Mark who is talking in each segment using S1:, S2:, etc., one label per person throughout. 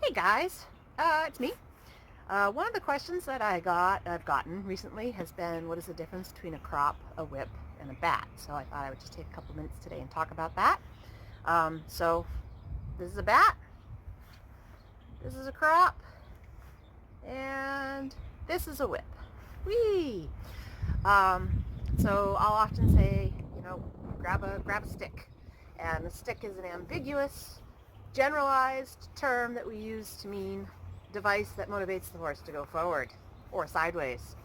S1: Hey guys, it's me. One of the questions that I've gotten recently has been, what is the difference between a crop, a whip, and a bat? So I thought I would just take a couple minutes today and talk about that. So this is a bat, this is a crop, and this is a whip. Whee! So I'll often say, grab a stick, and a stick is an ambiguous, generalized term that we use to mean device that motivates the horse to go forward or sideways.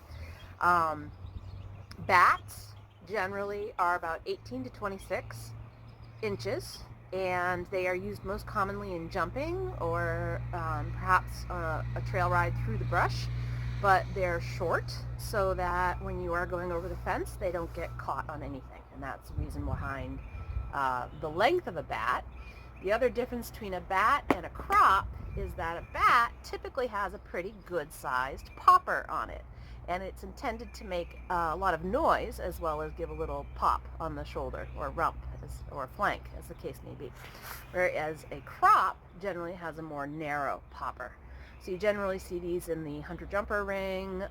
S1: Bats generally are about 18 to 26 inches, and they are used most commonly in jumping or perhaps a trail ride through the brush, but they're short so that when you are going over the fence, they don't get caught on anything, and that's the reason behind the length of a bat. The other difference between a bat and a crop is that a bat typically has a pretty good-sized popper on it, and it's intended to make a lot of noise as well as give a little pop on the shoulder or rump or flank, as the case may be. Whereas a crop generally has a more narrow popper. So you generally see these in the hunter-jumper ring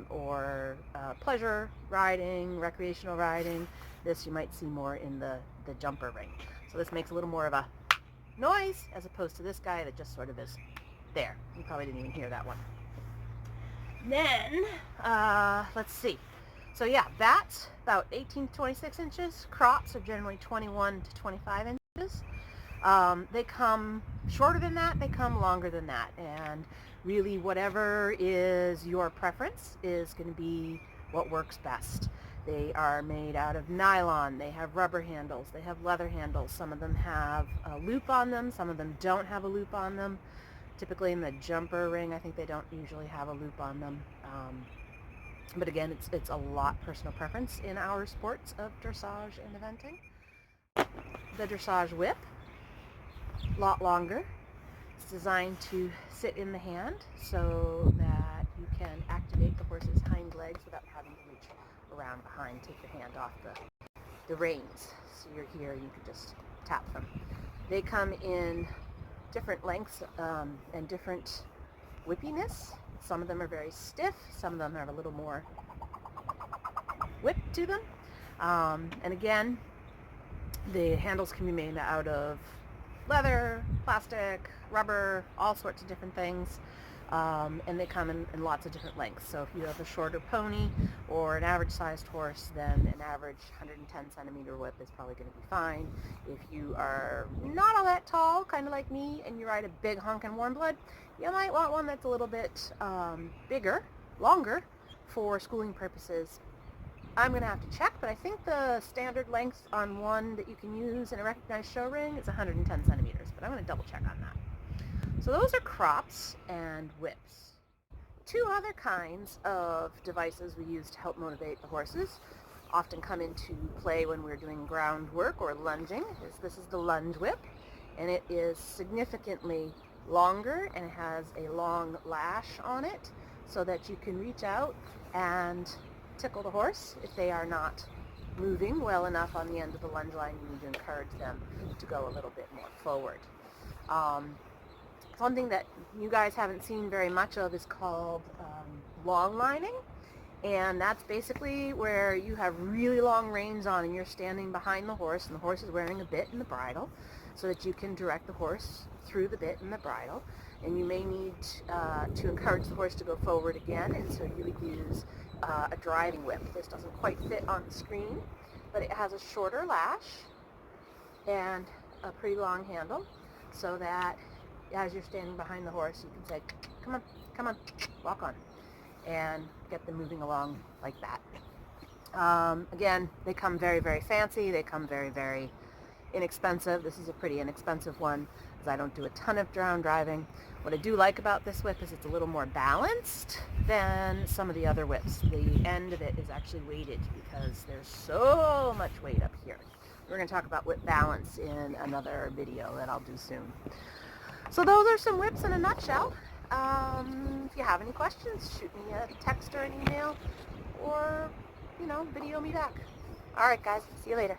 S1: or pleasure riding, recreational riding. This you might see more in the jumper ring. So this makes a little more of a noise as opposed to this guy that just sort of is there. You probably didn't even hear that one. Then, let's see. So yeah, bats, about 18 to 26 inches. Crops are generally 21 to 25 inches. They come shorter than that, they come longer than that. And really whatever is your preference is going to be what works best. They are made out of nylon, they have rubber handles, they have leather handles. Some of them have a loop on them, some of them don't have a loop on them. Typically in the jumper ring, I think they don't usually have a loop on them. But again, it's a lot personal preference in our sports of dressage and eventing. The dressage whip, a lot longer. It's designed to sit in the hand so that you can activate the horse's hind legs without having to reach around behind, take your hand off the reins. So you're here, you can just tap them. They come in different lengths and different whippiness. Some of them are very stiff, some of them have a little more whip to them. And again, the handles can be made out of leather, plastic, rubber, all sorts of different things. And they come in lots of different lengths. So if you have a shorter pony or an average sized horse, then an average 110 centimeter whip is probably going to be fine. If you are not all that tall, kind of like me, and you ride a big honkin' warm blood, you might want one that's a little bit bigger, longer for schooling purposes. I'm going to have to check, but I think the standard length on one that you can use in a recognized show ring is 110 centimeters, but I'm going to double check on that. So those are crops and whips. Two other kinds of devices we use to help motivate the horses often come into play when we're doing ground work or lunging. This is the lunge whip, and it is significantly longer and it has a long lash on it so that you can reach out and tickle the horse if they are not moving well enough on the end of the lunge line. You need to encourage them to go a little bit more forward. Something that you guys haven't seen very much of is called long lining, and that's basically where you have really long reins on and you're standing behind the horse and the horse is wearing a bit in the bridle so that you can direct the horse through the bit and the bridle, and you may need to encourage the horse to go forward again, and so you would use a driving whip. This doesn't quite fit on the screen, but it has a shorter lash and a pretty long handle so that as you're standing behind the horse, you can say, come on, walk on, and get them moving along like that. Again, they come very, very fancy. They come very, very inexpensive. This is a pretty inexpensive one because I don't do a ton of ground driving. What I do like about this whip is it's a little more balanced than some of the other whips. The end of it is actually weighted because there's so much weight up here. We're going to talk about whip balance in another video that I'll do soon. So those are some whips in a nutshell. If you have any questions, shoot me a text or an email, or, video me back. All right, guys. See you later.